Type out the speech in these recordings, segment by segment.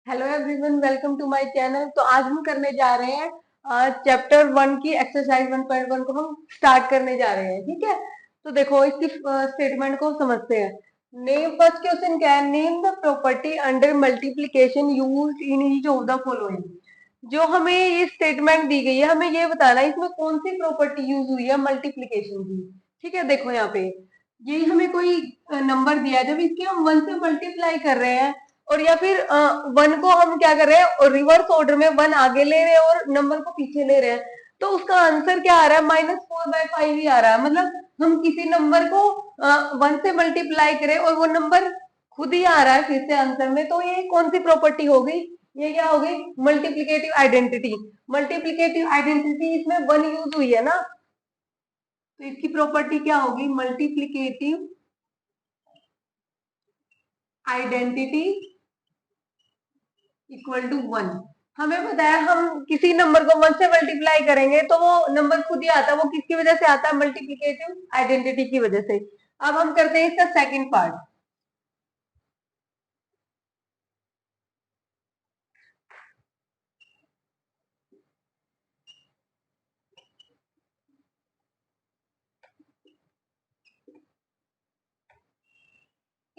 Hello everyone, welcome to my channel. तो आज हम करने जा रहे हैं चैप्टर 1 की एक्सरसाइज 1.1 को हम स्टार्ट करने जा रहे हैं। ठीक है, तो देखो इसकी स्टेटमेंट को समझते हैं। नेम फर्स्ट क्वेश्चन क्या है? Name the property under multiplication used in each of the following. जो हमें ये स्टेटमेंट दी गई है, हमें ये बताना है इसमें कौन सी प्रॉपर्टी यूज हुई है मल्टीप्लिकेशन की। ठीक है, देखो यहाँ पे ये हमें कोई नंबर दिया है, जब इसके हम 1 से मल्टीप्लाई कर रहे हैं और या फिर 1 को हम क्या कर रहे हैं और रिवर्स ऑर्डर में 1 आगे ले रहे हैं और नंबर को पीछे ले रहे हैं, तो उसका आंसर क्या आ रहा है? -4/5 ही आ रहा है। मतलब हम किसी नंबर को 1 से मल्टीप्लाई करें और वो नंबर खुद ही आ रहा है फिर से आंसर में, तो ये कौन सी प्रॉपर्टी हो गई? ये क्या हो गई? Multiplicative identity. मल्टीप्लिकेटिव आइडेंटिटी, इसमें 1 यूज हुई है ना, तो इसकी प्रॉपर्टी क्या होगी? Multiplicative identity equal to 1। हमें पता है हम किसी नंबर को 1 से मल्टीप्लाई करेंगे तो वो नंबर खुद ही आता है। वो किसकी वजह से आता है? मल्टीप्लिकेटिव आइडेंटिटी की वजह से। अब हम करते हैं इसका सेकंड पार्ट।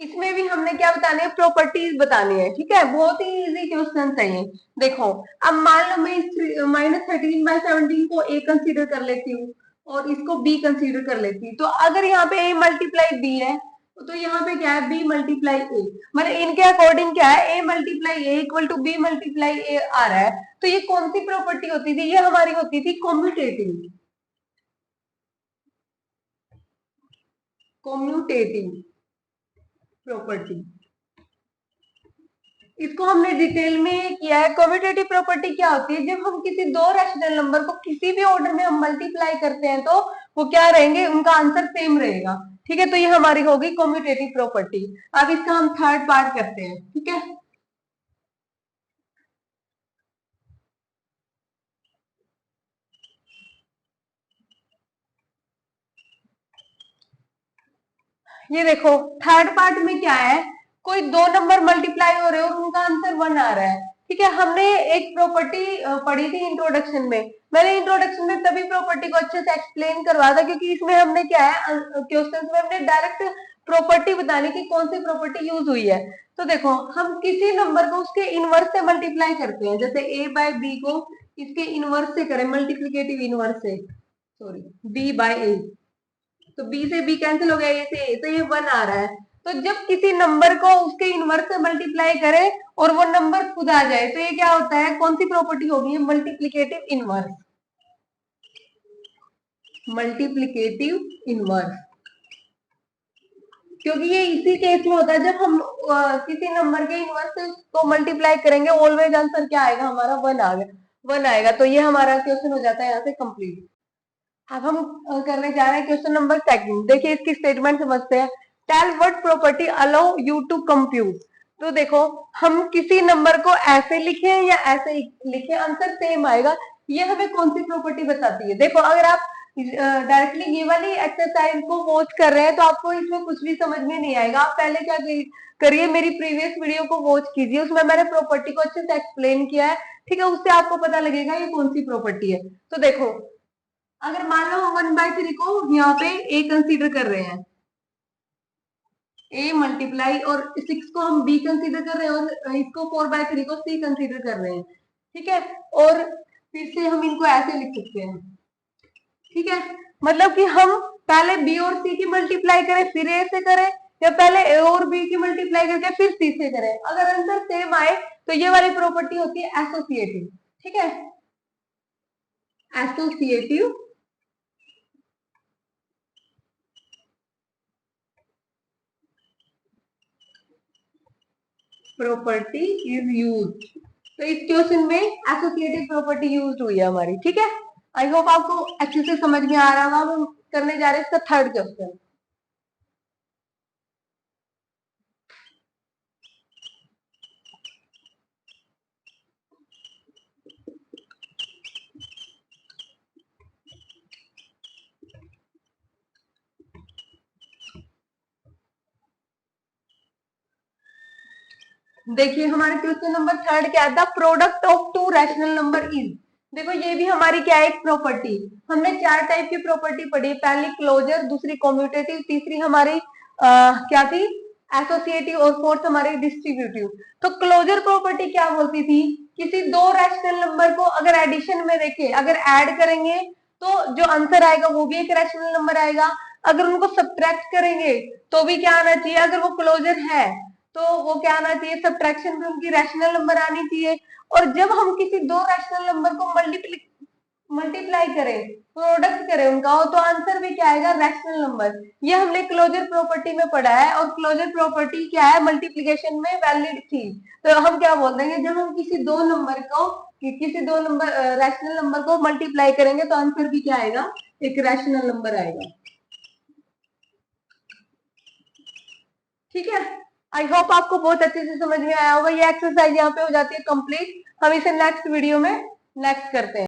इसमें भी हमने क्या बताने हैं? प्रॉपर्टीज बतानी है। ठीक है, बहुत ही इजी क्वेश्चन है ये। देखो, अब मान लो मैं इस -13/17 को ए कंसीडर कर लेती हूँ और इसको बी कंसीडर कर लेती हूँ, तो अगर यहाँ पे ए मल्टीप्लाई बी है तो यहाँ पे क्या है? B multiply a. मतलब इनके अकॉर्डिंग क्या है? A multiply a equal to b multiply a आ रहा है। तो ये कौन सी प्रॉपर्टी होती थी? ये हमारी होती थी कॉम्यूटेटिव। कॉम्यूटेटिव प्रॉपर्टी, इसको हमने डिटेल में किया है। कम्यूटेटिव प्रॉपर्टी क्या होती है? जब हम किसी दो रैशनल नंबर को किसी भी ऑर्डर में हम मल्टीप्लाई करते हैं तो वो क्या रहेंगे? उनका आंसर सेम रहेगा। ठीक है, तो ये हमारी होगी कम्यूटेटिव प्रॉपर्टी। अब इसका हम थर्ड पार्ट करते हैं। ठीक है, ये देखो थर्ड पार्ट में क्या है? कोई दो नंबर मल्टीप्लाई हो रहे हो और उनका आंसर 1 आ रहा है। ठीक है, हमने एक प्रॉपर्टी पढ़ी थी इंट्रोडक्शन में। मैंने इंट्रोडक्शन में तभी प्रॉपर्टी को अच्छे से एक्सप्लेन करवाया था क्योंकि इसमें हमने क्या है, क्वेश्चन में हमने डायरेक्ट प्रॉपर्टी बताने की कौन सी प्रॉपर्टी यूज हुई है। तो देखो, हम किसी नंबर को उसके इनवर्स से मल्टीप्लाई करते हैं, जैसे ए बाय बी को इसके इनवर्स से करें, मल्टीप्लीकेटिव इनवर्स से, सॉरी, बी बाय ए, तो बी से बी कैंसिल हो गया, ए से ए, तो ये 1 आ रहा है। तो जब किसी नंबर को उसके इनवर्स से मल्टीप्लाई करें और वो नंबर खुद आ जाए तो ये क्या होता है? कौन सी प्रॉपर्टी होगी? Multiplicative inverse. मल्टीप्लीकेटिव इनवर्स, क्योंकि ये इसी केस में होता है जब हम किसी नंबर के इनवर्स से उसको मल्टीप्लाई करेंगे, ऑलवेज आंसर क्या आएगा हमारा? 1 आ गया, 1 आएगा। तो ये हमारा क्वेश्चन हो जाता है यहाँ से कंप्लीट। अब हम करने जा रहे हैं क्वेश्चन नंबर सेकंड। देखिए इसकी स्टेटमेंट समझते हैं। Tell what property allow you to compute. तो देखो, हम किसी नंबर को ऐसे लिखें या ऐसे लिखें, आंसर सेम आएगा। ये हमें कौन सी प्रॉपर्टी बताती है? देखो, अगर आप डायरेक्टली ये वाली एक्सरसाइज को वॉच कर रहे हैं तो आपको इसमें कुछ भी समझ में नहीं आएगा। आप पहले क्या करिए, मेरी प्रीवियस वीडियो को वॉच कीजिए, उसमें मैंने प्रॉपर्टी को अच्छे से एक्सप्लेन किया है। ठीक है, उससे आपको पता लगेगा ये कौन सी प्रॉपर्टी है। तो देखो, अगर मान लो हम 1/3 को यहाँ पे ए कंसीडर कर रहे हैं, ए मल्टीप्लाई, और 6 को हम बी कंसीडर कर रहे हैं और इसको 4/3 को सी कंसीडर कर रहे हैं। ठीक है, और फिर से हम इनको ऐसे लिख सकते हैं। ठीक है, मतलब कि हम पहले बी और सी की मल्टीप्लाई करें फिर ए से करें, या पहले ए और बी की मल्टीप्लाई करके फिर सी से करें। अगर आंसर सेम आए तो ये वाली प्रॉपर्टी होती है एसोसिएटिव। ठीक है, एसोसिएटिव प्रॉपर्टी इज यूज। तो इस क्वेश्चन में एसोसिएटिव प्रॉपर्टी यूज हुई है हमारी। ठीक है, आई होप आपको अच्छे से समझ में आ रहा होगा। हम करने जा रहे हैं इसका थर्ड क्वेश्चन। देखिए हमारे क्वेश्चन नंबर थर्ड क्या है, the product of to rational number is. देखो ये भी हमारी क्या है, एक प्रॉपर्टी। हमने चार टाइप की प्रॉपर्टी पढ़ी, पहली क्लोजर, दूसरी कॉम्यूटेटिव, तीसरी हमारी क्या थी, एसोसिएटिव, और फोर्थ हमारी डिस्ट्रीब्यूटिव। तो क्लोजर प्रॉपर्टी क्या बोलती थी, किसी दो रैशनल नंबर को अगर एडिशन में देखे, अगर ऐड करेंगे तो जो आंसर आएगा वो भी एक रैशनल नंबर आएगा, अगर उनको सब्ट्रैक्ट करेंगे तो भी क्या आना चाहिए, अगर वो क्लोजर है तो वो क्या आना चाहिए, सब्ट्रैक्शन में उनकी रैशनल नंबर आनी चाहिए। और जब हम किसी दो रैशनल नंबर को मल्टीप्लाई करें, प्रोडक्ट करें उनका, तो आंसर भी क्या आएगा, रैशनल नंबर। ये हमने क्लोजर प्रॉपर्टी में पढ़ा है, और क्लोजर प्रॉपर्टी क्या है, मल्टीप्लीकेशन में वैलिड थी। तो हम क्या बोल देंगे, जब हम किसी दो नंबर को, किसी दो नंबर रैशनल नंबर को मल्टीप्लाई करेंगे तो आंसर भी क्या आएगा, एक रैशनल नंबर आएगा। ठीक है, आई होप आपको बहुत अच्छे से समझ में आया होगा। ये एक्सरसाइज यहाँ पे हो जाती है कंप्लीट। हम इसे नेक्स्ट वीडियो में नेक्स्ट करते हैं।